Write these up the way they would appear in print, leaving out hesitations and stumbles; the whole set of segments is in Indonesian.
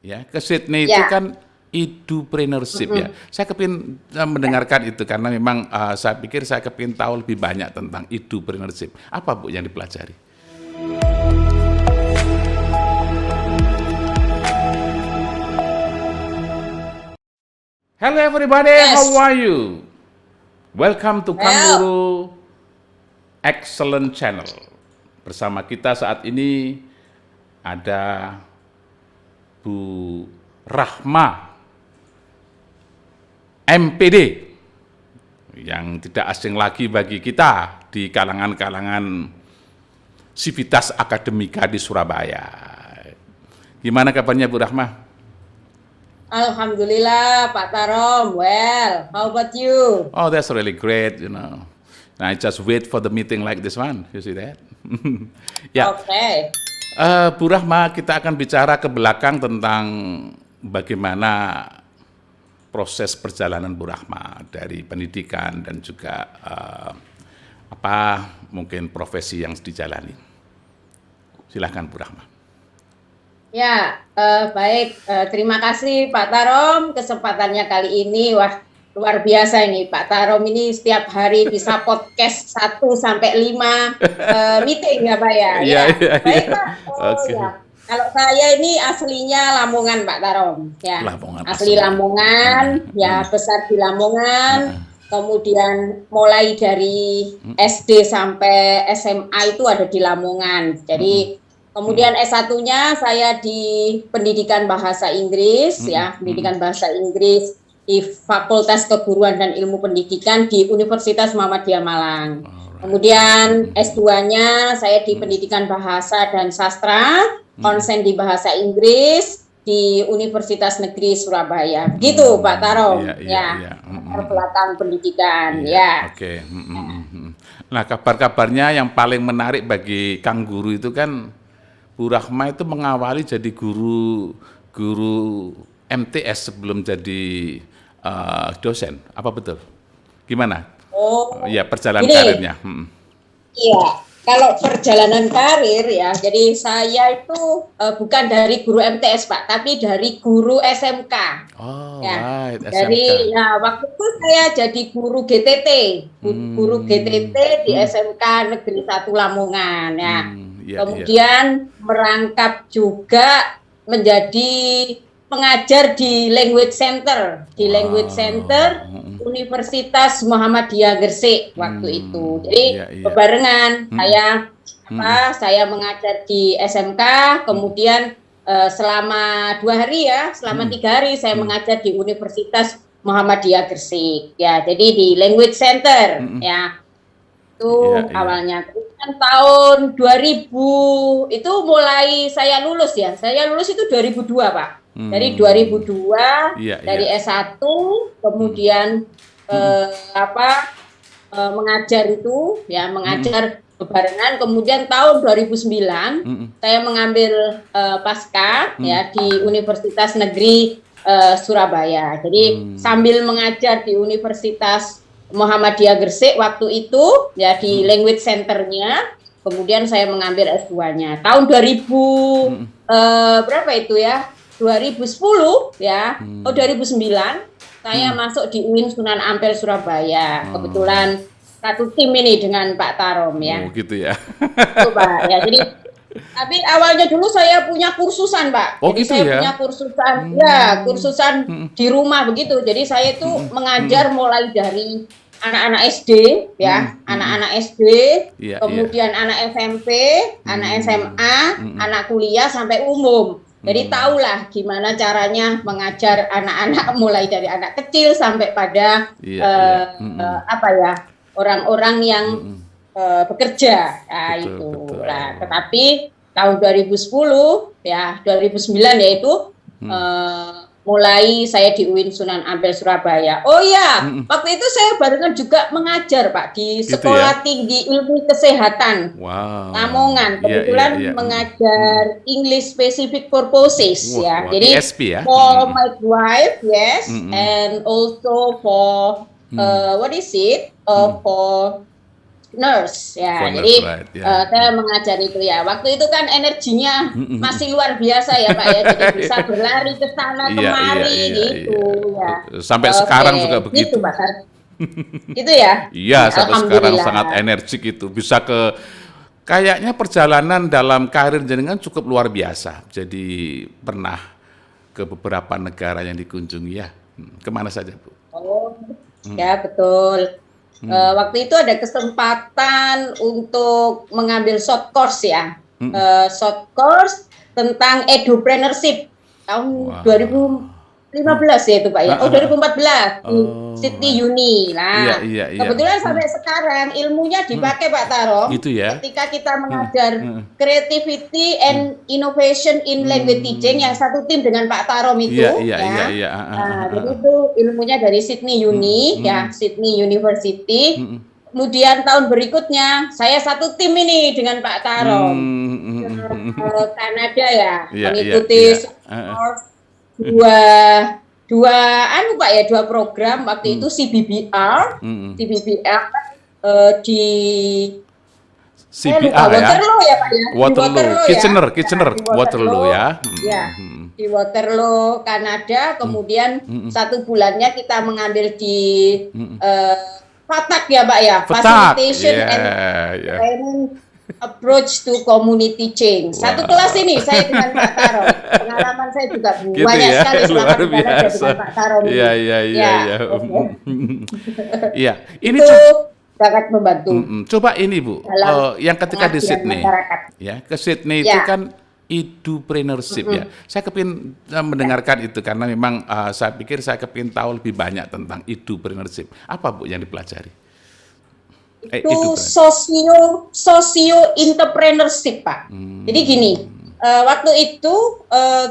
ya ke Sydney itu Ya. kan edupreneurship ya. Saya kepin mendengarkan itu karena memang saya pikir saya kepin tahu lebih banyak tentang edupreneurship. Apa Bu yang dipelajari? Hello everybody, how Yes. are you? Welcome to Well, Kanguru Excellent Channel. Bersama kita saat ini ada Bu Rahma MPD yang tidak asing lagi bagi kita di kalangan-kalangan Civitas Akademika di Surabaya. Gimana kabarnya Bu Rahma? Alhamdulillah Pak Tarom. Well, how about you? Oh, that's really great, you know. I just wait for the meeting like this one. You see that? Ya, Oke. Bu Rahma, kita akan bicara ke belakang tentang bagaimana proses perjalanan Bu Rahma dari pendidikan dan juga mungkin profesi yang dijalani. Silahkan Bu Rahma. Ya, baik. Terima kasih Pak Tarom kesempatannya kali ini. Wah, luar biasa ini Pak Tarom ini setiap hari bisa podcast 1 sampai 5 meeting ya Pak ya. Iya, iya, Baik iya. Pak. Oke. Ya. Kalau saya ini aslinya Lamongan Pak Tarom. Ya. Lamongan, Asli Lamongan, ya besar di Lamongan. Kemudian mulai dari SD sampai SMA itu ada di Lamongan. Jadi kemudian S1-nya saya di pendidikan bahasa Inggris, ya, pendidikan bahasa Inggris di Fakultas Keguruan dan Ilmu Pendidikan di Universitas Muhammadiyah Malang. Kemudian S2-nya saya di pendidikan bahasa dan sastra, konsen di bahasa Inggris di Universitas Negeri Surabaya. Begitu Pak Tarom, ya. Latar belakang pendidikan, ya. Oke. Nah, kabar-kabarnya yang paling menarik bagi Kang Guru itu kan Bu Rahma itu mengawali jadi guru MTS sebelum jadi dosen. Apa betul? Gimana? Oh, Ya, perjalanan ini, karirnya. iya. Kalau perjalanan karir ya, jadi saya itu bukan dari guru MTS Pak, tapi dari guru SMK. Oh, Ya, right, dari SMK. ya waktu itu saya jadi guru GTT, guru GTT di SMK Negeri 1 Lamongan ya. Iya. Kemudian merangkap juga menjadi pengajar di Language Center, Universitas Muhammadiyah Gresik waktu itu. Jadi Iya. bebarengan saya mengajar di SMK, kemudian selama 2 hari ya, selama 3 hari saya mengajar di Universitas Muhammadiyah Gresik. Ya, jadi di Language Center ya. Itu Iya. awalnya. Kemudian tahun 2000 itu mulai saya lulus ya. Saya lulus itu 2002, Pak. Dari 2002 Iya, dari iya. S1 kemudian mengajar itu ya, mengajar bebarengan. Kemudian tahun 2009 saya mengambil pasca ya di Universitas Negeri Surabaya. Jadi sambil mengajar di Universitas Muhammadiyah Gresik waktu itu ya di Language Center-nya, kemudian saya mengambil S2-nya. Tahun 2000 berapa itu ya? 2010 ya. 2009 saya masuk di UIN Sunan Ampel Surabaya. Kebetulan satu tim ini dengan Pak Tarom ya. Oh, gitu ya. Itu Pak ya. Jadi tapi awalnya dulu saya punya kursusan Pak. Oh, Jadi gitu saya ya? punya kursusan di rumah begitu. Jadi saya itu mengajar mulai dari anak-anak SD ya, anak-anak SD, Iya, kemudian anak SMP, anak SMA, anak kuliah sampai umum. Jadi tahulah gimana caranya mengajar anak-anak mulai dari anak kecil sampai pada orang-orang yang bekerja. Nah, itu. Betul. Nah, tetapi tahun 2010 ya 2009 yaitu mulai saya di UIN Sunan Ampel Surabaya. Oh ya, waktu itu saya barengan juga mengajar Pak di Gitu Sekolah ya? Tinggi Ilmu Kesehatan Wow. Lamongan. Kebetulan Iya. mengajar English Specific Purposes ya. Wah, Jadi ESP ya? for midwife, yes, and also for for nurse ya. For Jadi nurse, right, yeah. saya mengajar itu ya. Waktu itu kan energinya masih luar biasa ya Pak ya. Jadi bisa berlari ke sana Iya, iya, kemari iya, gitu iya. ya. Sampai Oke, sekarang juga begitu. gitu Pak Sar. Gitu ya. Iya, sampai sekarang Alhamdulillah. sangat energik itu. Bisa ke, kayaknya perjalanan dalam karir jenengan cukup luar biasa. Jadi pernah ke beberapa negara yang dikunjungi ya. Kemana saja, Bu? Oh, ya betul. Waktu itu ada kesempatan untuk mengambil short course ya. Short course tentang edupreneurship tahun Wah. 2015 ya itu Pak ya. Oh 2014 di Sydney Uni. Iya, Nah, iya, iya. kebetulan sampai sekarang ilmunya dipakai Pak Taro. Gitu ya. Ketika kita mengajar creativity and innovation in language teaching yang satu tim dengan Pak Tarom itu Iya, iya, ya. iya, iya. Nah, jadi itu ilmunya dari Sydney Uni ya, Sydney University. Kemudian tahun berikutnya saya satu tim ini dengan Pak Tarom ke Kanada ya, Iya, mengikuti iya, iya. dua anu Pak ya, dua program waktu itu CBBR di CBR ya. Waterloo ya Pak ya. Waterloo, Kitchener, Kitchener, Waterloo ya. Ya, di Waterloo, Kanada. Kemudian 1 bulannya kita mengambil di FATAC ya Pak ya. FATAC, Facilitation and yeah. Training Approach to Community Change. Satu kelas ini saya dengan Pak Taro. Pengalaman saya juga Gitu banyak ya, sekali selama luar di Kanada biasa. dengan Pak Taro. Iya, iya, iya, iya. oke. Iya, ini Itu sangat membantu. coba ini Bu, Dalam yang ketika di pengabdian Sydney, masyarakat. ya ke Sydney itu Ya. kan edupreneurship ya. Saya kepin mendengarkan itu karena memang saya pikir saya kepin tahu lebih banyak tentang edupreneurship. Apa Bu yang dipelajari? Itu socio entrepreneurship Pak. Jadi gini, waktu itu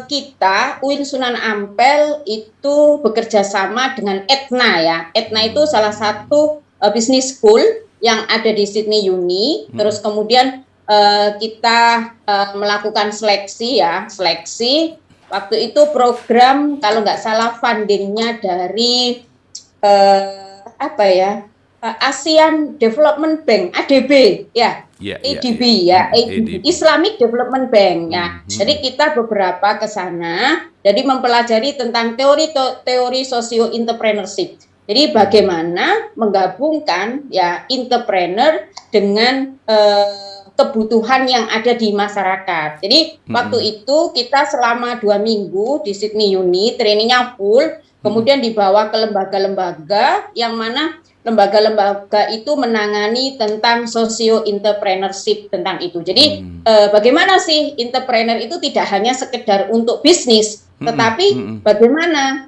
kita UIN Sunan Ampel itu bekerja sama dengan Etna ya. Etna itu salah satu business school yang ada di Sydney Uni. Terus kemudian kita melakukan seleksi ya, seleksi. Waktu itu program kalau nggak salah fundingnya dari apa ya? ASEAN Development Bank, ADB ya, ADB ya, ADB, Islamic Development Bank ya. Jadi kita beberapa ke sana, jadi mempelajari tentang teori socio entrepreneurship. Jadi bagaimana menggabungkan ya entrepreneur dengan kebutuhan yang ada di masyarakat. Jadi waktu itu kita selama 2 minggu di Sydney Uni, trainingnya full, kemudian dibawa ke lembaga-lembaga yang mana lembaga-lembaga itu menangani tentang socio entrepreneurship tentang itu. Jadi bagaimana sih entrepreneur itu tidak hanya sekedar untuk bisnis, tetapi bagaimana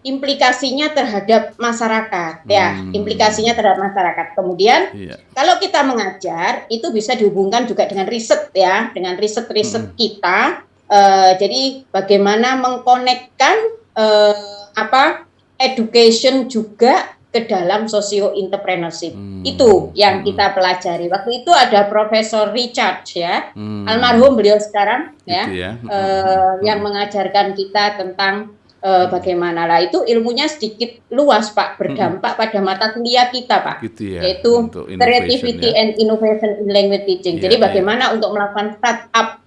implikasinya terhadap masyarakat ya, implikasinya terhadap masyarakat. Kemudian kalau kita mengajar itu bisa dihubungkan juga dengan riset ya, dengan riset-riset kita. Jadi bagaimana mengkonekkan education juga ke dalam socio entrepreneurship. Itu yang kita pelajari. Waktu itu ada Profesor Richard ya, almarhum beliau sekarang ya, yang mengajarkan kita tentang bagaimana lah. Itu ilmunya sedikit luas Pak, berdampak pada mata kuliah kita Pak, gitu ya, yaitu Creativity ya. and Innovation in Language Teaching. Jadi bagaimana untuk melakukan startup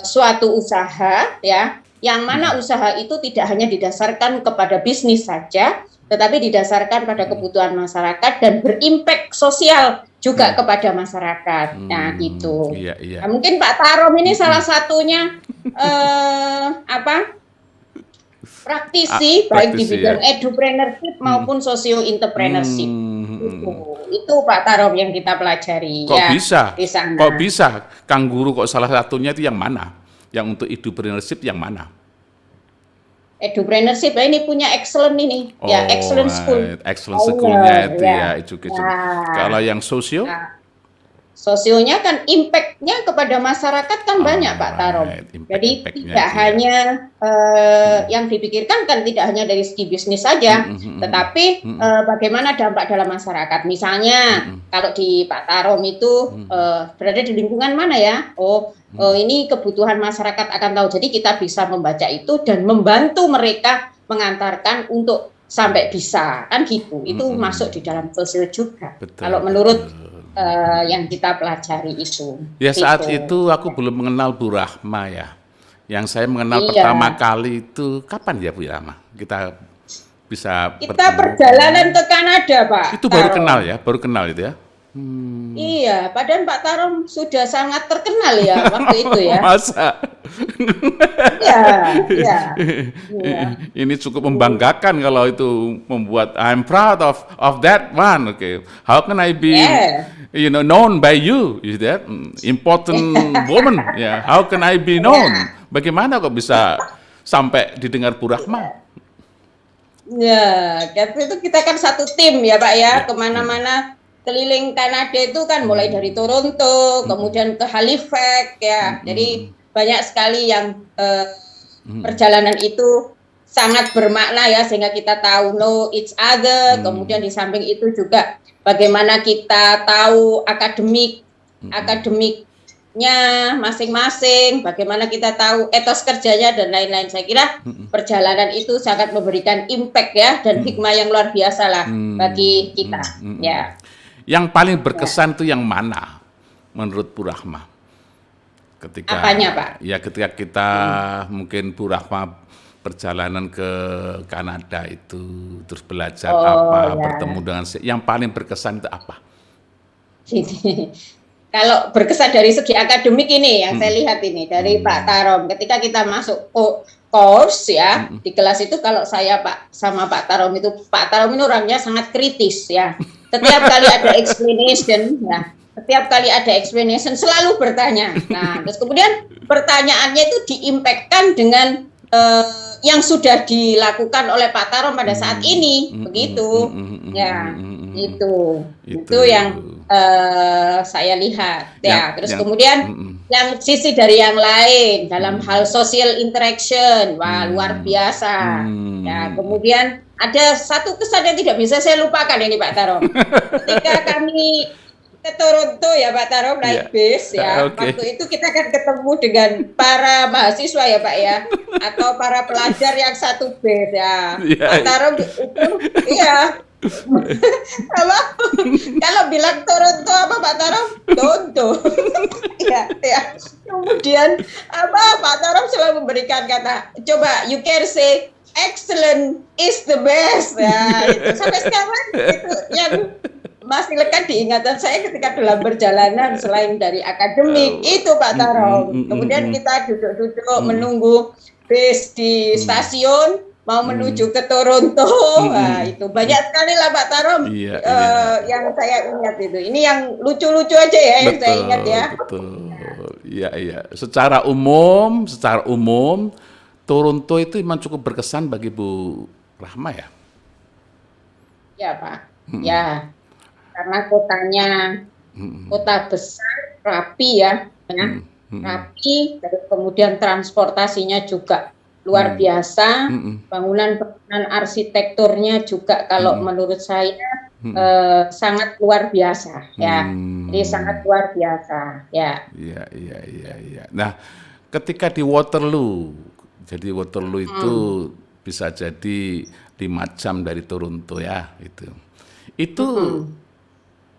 suatu usaha ya, yang mana usaha itu tidak hanya didasarkan kepada bisnis saja, tetapi didasarkan pada kebutuhan masyarakat dan berimpact sosial juga kepada masyarakat. Nah, gitu. Nah, mungkin Pak Tarom ini salah satunya praktisi baik di bidang edupreneurship maupun socio entrepreneurship. Itu Pak Tarom yang kita pelajari. Kok bisa? Di sana. Kok bisa? Kang Guru kok salah satunya itu yang mana? Yang untuk edupreneurship yang mana? Edupreneurship ini punya excellent ini, ya excellent school. Excellent schoolnya itu ya, education. Kalau yang sosio? Sosionya kan impact-nya kepada masyarakat kan banyak Pak Tarom. Jadi tidak hanya yang dipikirkan kan tidak hanya dari segi bisnis saja, tetapi bagaimana dampak dalam masyarakat. Misalnya kalau di Pak Tarom itu berada di lingkungan mana ya? Ini kebutuhan masyarakat akan tahu. Jadi kita bisa membaca itu dan membantu mereka mengantarkan untuk sampai bisa kan gitu. Itu masuk di dalam sosial juga. Kalau menurut yang kita pelajari itu. Ya saat Gitu. itu aku belum mengenal Bu Rahma ya. Yang saya mengenal Iya, pertama kali itu kapan ya Bu Rahma? Kita bisa kita bertemu. perjalanan ke Kanada, Pak Itu baru kenal Tarom. ya, baru kenal itu ya. Iya, padahal Pak Tarom sudah sangat terkenal ya waktu itu ya. Masa Iya, iya, iya. ini cukup membanggakan kalau itu membuat I'm proud of that one. Okay, how can I be Yeah. known by you? Is that important woman? Ya, how can I be known? Ya, Bagaimana kok bisa sampai didengar Bu Rahma? ya, waktu itu kita kan satu tim ya Pak ya, Ya, ya. kemana-mana keliling Kanada itu kan mulai dari Toronto, kemudian ke Halifax ya. Jadi banyak sekali yang perjalanan itu sangat bermakna ya, sehingga kita tahu know each other. Kemudian di samping itu juga bagaimana kita tahu akademiknya masing-masing, bagaimana kita tahu etos kerjanya dan lain-lain. Saya kira perjalanan itu sangat memberikan impact ya dan hikmah yang luar biasa lah bagi kita. Ya. Yang paling berkesan tuh yang mana menurut Bu Rahma? Ketika Apanya, Pak? ya ketika kita mungkin Bu Rahma perjalanan ke Kanada itu terus belajar apa, Ya. bertemu dengan yang paling berkesan itu apa? Jadi, kalau berkesan dari segi akademik ini yang saya lihat ini dari Pak Tarom, ketika kita masuk course ya di kelas itu, kalau saya sama Pak Tarom itu, Pak Tarom ini orangnya sangat kritis ya. Setiap kali ada explanation ya, setiap kali ada explanation selalu bertanya. Nah, terus kemudian pertanyaannya itu diimpactkan dengan yang sudah dilakukan oleh Pak Tarom pada saat ini, begitu. Ya, itu yang saya lihat. Ya, terus kemudian yang sisi dari yang lain dalam hal social interaction, wah luar biasa. Ya, kemudian ada satu kesan yang tidak bisa saya lupakan ini Pak Tarom. Ketika kami ke Toronto ya Pak Tarom naik bis ya. Waktu itu kita akan ketemu dengan para mahasiswa ya Pak ya, atau para pelajar yang satu bis ya. Pak Tarom itu iya. Apa? Kalau bilang Toronto apa Pak Tarom? Toronto. Ya. Kemudian apa Pak Tarom selalu memberikan kata, coba you can say excellent is the best ya. Itu sampai sekarang itu yang masih lekat di ingatan saya ketika dalam perjalanan selain dari akademik itu Pak Tarom. Kemudian kita duduk-duduk menunggu bis di stasiun mau menuju ke Toronto. Nah, itu banyak sekali lah Pak Tarom yang saya ingat itu. Ini yang lucu-lucu aja ya yang saya ingat ya. Betul. Iya. Secara umum Toronto itu memang cukup berkesan bagi Bu Rahma ya? Ya Pak. Ya. Karena kotanya kota besar, rapi ya. Rapi, terus kemudian transportasinya juga luar biasa, bangunan arsitekturnya juga kalau menurut saya sangat luar biasa ya. Jadi sangat luar biasa ya. Iya. Nah, ketika di Waterloo, jadi Waterloo itu bisa jadi 5 jam dari Toronto ya itu. Itu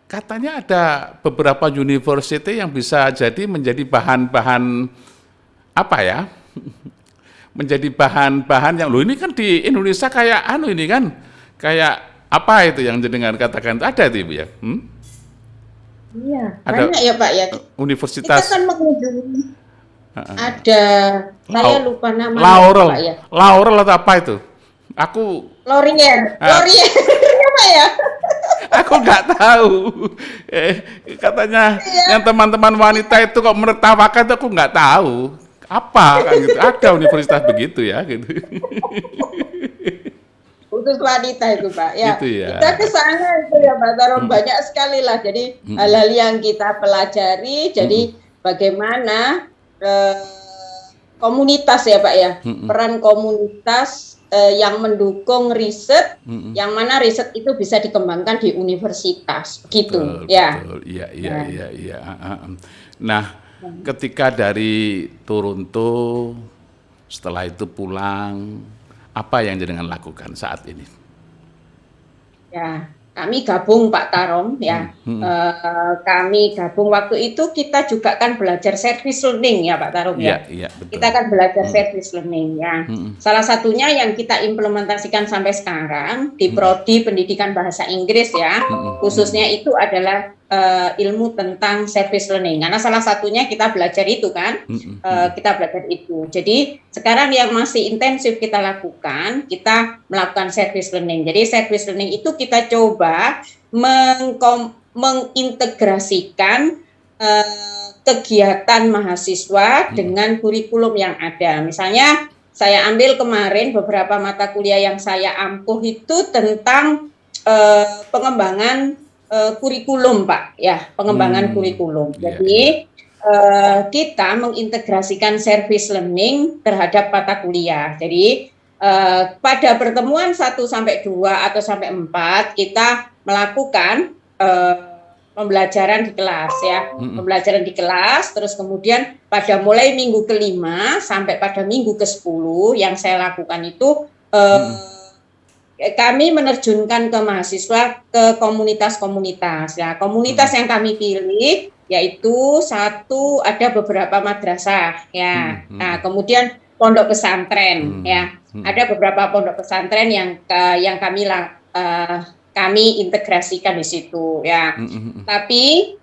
katanya ada beberapa university yang bisa jadi menjadi bahan-bahan apa ya? Menjadi bahan-bahan yang ini kan di Indonesia kayak ini kan kayak apa itu yang jenengan katakan ada itu Ibu ya? Iya, ada banyak ya Pak ya. Universitas kita kan mengunjungi ada saya lupa namanya Laurel. Pak ya. Laurel atau apa itu? Aku Laurier apa ya? Aku nggak tahu. Katanya yang teman-teman wanita itu kok menertawakan itu aku nggak tahu. Apa kan gitu. Ada universitas begitu ya gitu. Khusus wanita itu Pak ya. Gitu ya. Kita ke sana itu ya Pak Tarom, banyak sekali lah. Jadi hal-hal yang kita pelajari. Jadi bagaimana komunitas ya Pak ya. Peran komunitas yang mendukung riset, yang mana riset itu bisa dikembangkan di universitas, begitu ya. Betul. Iya. Nah, ketika dari Toronto, setelah itu pulang, apa yang jenengan lakukan saat ini? Ya, kami gabung Pak Tarom ya. Kami gabung waktu itu kita juga kan belajar service learning ya Pak Tarom ya. Iya, betul. Kita kan belajar service learning ya. Salah satunya yang kita implementasikan sampai sekarang di Prodi Pendidikan Bahasa Inggris ya, khususnya itu adalah ilmu tentang service learning. Karena salah satunya kita belajar itu kan, kita belajar itu. Jadi sekarang yang masih intensif kita lakukan, kita melakukan service learning. Jadi service learning itu kita coba mengintegrasikan kegiatan mahasiswa dengan kurikulum yang ada. Misalnya saya ambil kemarin beberapa mata kuliah yang saya ampuh itu tentang pengembangan kurikulum, Pak, ya, pengembangan kurikulum. Jadi kita mengintegrasikan service learning terhadap mata kuliah. Jadi pada pertemuan 1 sampai 2 atau sampai 4 kita melakukan pembelajaran di kelas ya, pembelajaran di kelas, terus kemudian pada mulai minggu ke-5 sampai pada minggu ke-10 yang saya lakukan itu kami menerjunkan ke mahasiswa ke komunitas-komunitas. Ya, komunitas yang kami pilih yaitu satu ada beberapa madrasah ya. Nah, kemudian pondok pesantren ya. Ada beberapa pondok pesantren yang kami integrasikan di situ ya. Tapi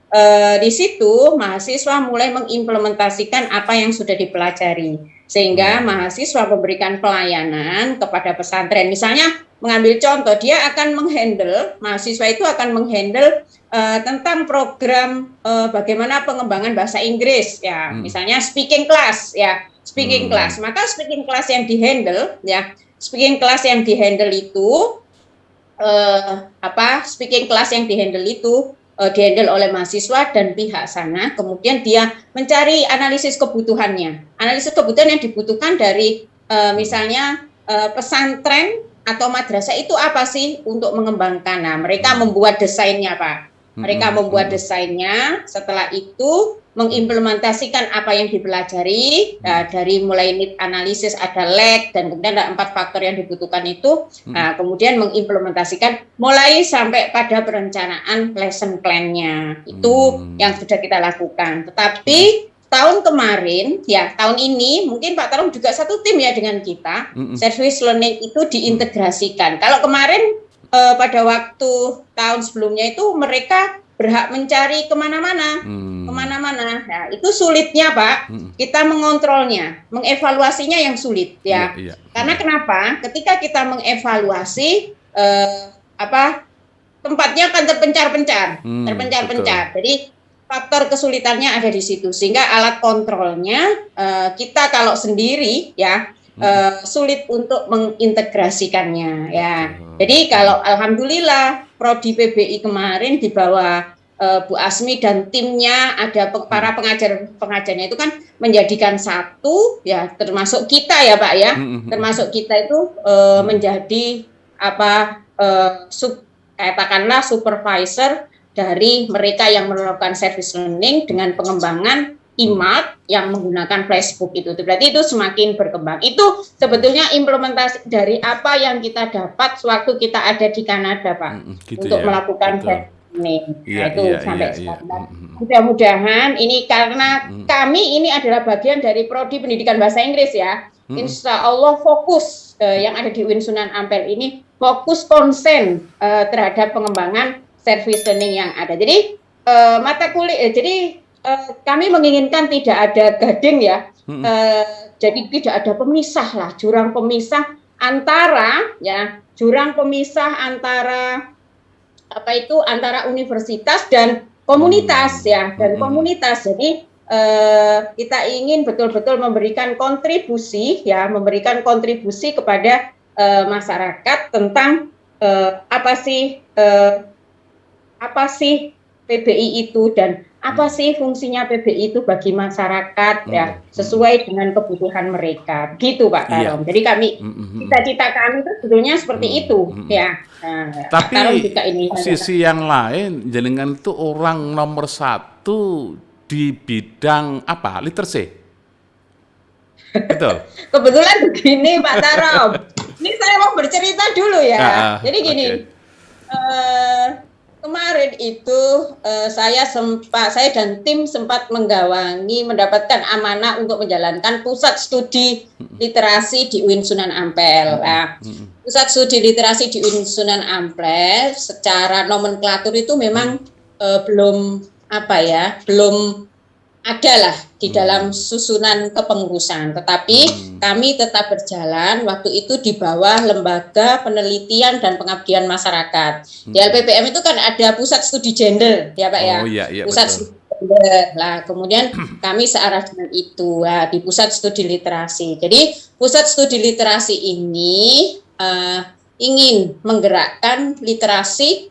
di situ mahasiswa mulai mengimplementasikan apa yang sudah dipelajari sehingga mahasiswa memberikan pelayanan kepada pesantren. Misalnya mengambil contoh, dia akan mahasiswa itu akan menghandle tentang program bagaimana pengembangan bahasa Inggris ya. Misalnya speaking class ya, speaking class. Maka speaking class yang dihandle ya, speaking class yang dihandle itu speaking class yang dihandle itu dihandle oleh mahasiswa dan pihak sana, kemudian dia mencari analisis kebutuhannya. Analisis kebutuhan yang dibutuhkan dari misalnya pesantren atau madrasah itu apa sih untuk mengembangkan. Nah, mereka membuat desainnya, Pak. Mereka membuat desainnya, setelah itu mengimplementasikan apa yang dipelajari, dari mulai need analisis, ada lag, dan kemudian ada 4 faktor yang dibutuhkan itu, kemudian mengimplementasikan mulai sampai pada perencanaan lesson plan-nya. Itu yang sudah kita lakukan. Tetapi tahun kemarin, ya tahun ini, mungkin Pak Tarom juga satu tim ya dengan kita, service learning itu diintegrasikan. Kalau kemarin pada waktu tahun sebelumnya itu mereka berhak mencari kemana-mana. Nah, itu sulitnya Pak, kita mengontrolnya, mengevaluasinya yang sulit ya. Karena kenapa? Ketika kita mengevaluasi tempatnya akan terpencar-pencar. Jadi faktor kesulitannya ada di situ, sehingga alat kontrolnya kita kalau sendiri ya sulit untuk mengintegrasikannya ya. Jadi kalau alhamdulillah Prodi PBI kemarin di bawah Bu Asmi dan timnya, ada para pengajarnya itu kan menjadikan satu ya, termasuk kita ya Pak ya, termasuk kita itu menjadi katakanlah supervisor dari mereka yang menerapkan service learning dengan pengembangan IMAT yang menggunakan flashbook itu. Berarti itu semakin berkembang. Itu sebetulnya implementasi dari apa yang kita dapat sewaktu kita ada di Kanada, Pak, untuk melakukan service learning. Itu sampai sekarang. Mudah-mudahan ini karena kami ini adalah bagian dari Prodi Pendidikan Bahasa Inggris ya. Insya Allah fokus yang ada di UIN Sunan Ampel ini fokus konsen terhadap pengembangan service learning yang ada. Jadi mata kuliah, kami menginginkan tidak ada gading ya, jadi tidak ada pemisah lah, jurang pemisah antara antara universitas dan komunitas ya, dan komunitas. Jadi kita ingin betul-betul memberikan kontribusi kepada masyarakat tentang apa sih PBI itu dan apa sih fungsinya PBI itu bagi masyarakat ya, sesuai dengan kebutuhan mereka, gitu Pak Tarom. Jadi cita-cita kami itu sebetulnya seperti itu ya. Tapi juga sisi yang lain, jenengan itu orang nomor 1 di bidang apa? Literacy. Betul. Kebetulan begini Pak Tarom. Ini saya mau bercerita dulu ya. Jadi gini. Eh, kemarin itu saya dan tim sempat mendapatkan amanah untuk menjalankan pusat studi literasi di UIN Sunan Ampel. Nah, pusat studi literasi di UIN Sunan Ampel secara nomenklatur itu memang belum ada lah di dalam susunan kepengurusan, tetapi kami tetap berjalan waktu itu di bawah Lembaga Penelitian dan Pengabdian Masyarakat. Di LPPM itu kan ada pusat studi gender, ya Pak ya. Oh iya, iya Pusat betul. studi gender. Nah, kemudian kami searah dengan itu di pusat studi literasi. Jadi pusat studi literasi ini ingin menggerakkan literasi,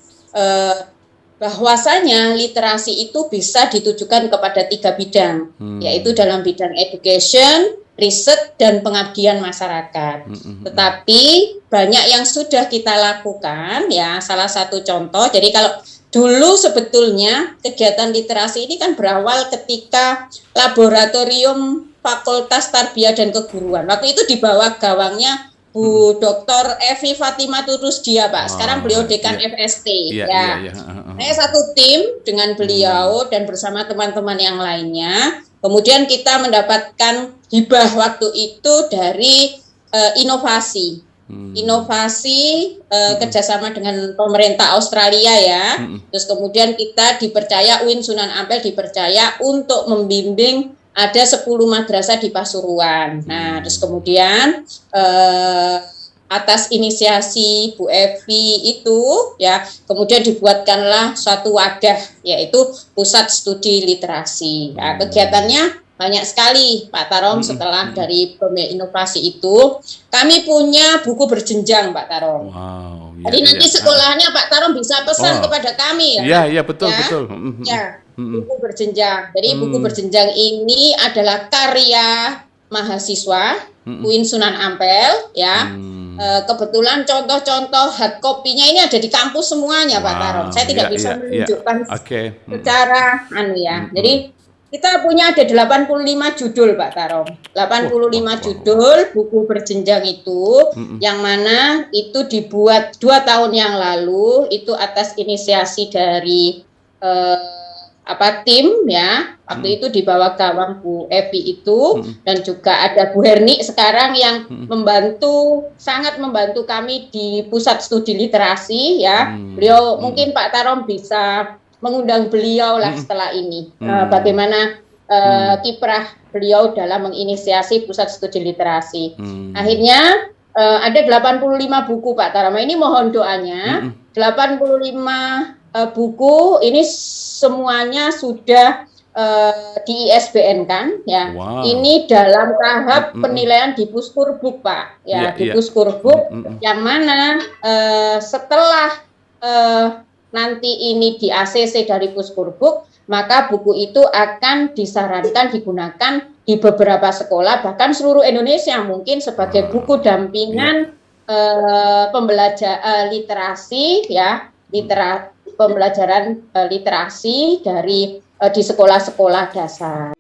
bahwasanya literasi itu bisa ditujukan kepada 3 bidang, yaitu dalam bidang education, riset, dan pengabdian masyarakat. Tetapi banyak yang sudah kita lakukan, ya. Salah satu contoh, jadi kalau dulu sebetulnya kegiatan literasi ini kan berawal ketika laboratorium Fakultas Tarbiyah dan Keguruan. Waktu itu di bawah gawangnya Bu Dr. Evi Fatimah Rusdia, Pak. Sekarang beliau dekan FST. Saya satu tim dengan beliau dan bersama teman-teman yang lainnya. Kemudian kita mendapatkan hibah waktu itu dari inovasi. Kerjasama dengan pemerintah Australia ya. Terus kemudian kita dipercaya, UIN Sunan Ampel dipercaya untuk membimbing ada 10 madrasah di Pasuruan. Nah, terus kemudian atas inisiasi Bu Evi itu ya, kemudian dibuatkanlah suatu wadah, yaitu Pusat Studi Literasi. Nah, kegiatannya banyak sekali Pak Tarom. Setelah dari inovasi itu, kami punya buku berjenjang Pak Tarom. Wow, jadi nanti sekolahnya Pak Tarom bisa pesan kepada kami ya. Iya, betul, betul. Ya, buku berjenjang. Jadi buku berjenjang ini adalah karya mahasiswa UIN Sunan Ampel ya. Kebetulan contoh-contoh hard copy-nya ini ada di kampus semuanya Pak Tarom. Saya tidak bisa menunjukkan secara Jadi kita punya ada 85 judul Pak Tarom. 85 judul buku berjenjang itu, yang mana itu dibuat 2 tahun yang lalu, itu atas inisiasi dari tim ya. Waktu itu di bawah gawang Bu Evi itu, dan juga ada Bu Herni sekarang yang sangat membantu kami di Pusat Studi Literasi ya. Beliau mungkin Pak Tarom bisa mengundang beliau lah setelah ini, bagaimana kiprah beliau dalam menginisiasi Pusat Studi Literasi. Akhirnya ada 85 buku Pak Tarom. Ini mohon doanya. 85 buku ini semuanya sudah di ISBN kan ya. Ini dalam tahap penilaian di Puskurbuk Pak ya, di Puskurbuk, yang mana setelah nanti ini di ACC dari Puskurbuk, maka buku itu akan disarankan digunakan di beberapa sekolah, bahkan seluruh Indonesia, mungkin sebagai buku dampingan pembelajaran literasi ya, pembelajaran literasi di sekolah-sekolah dasar.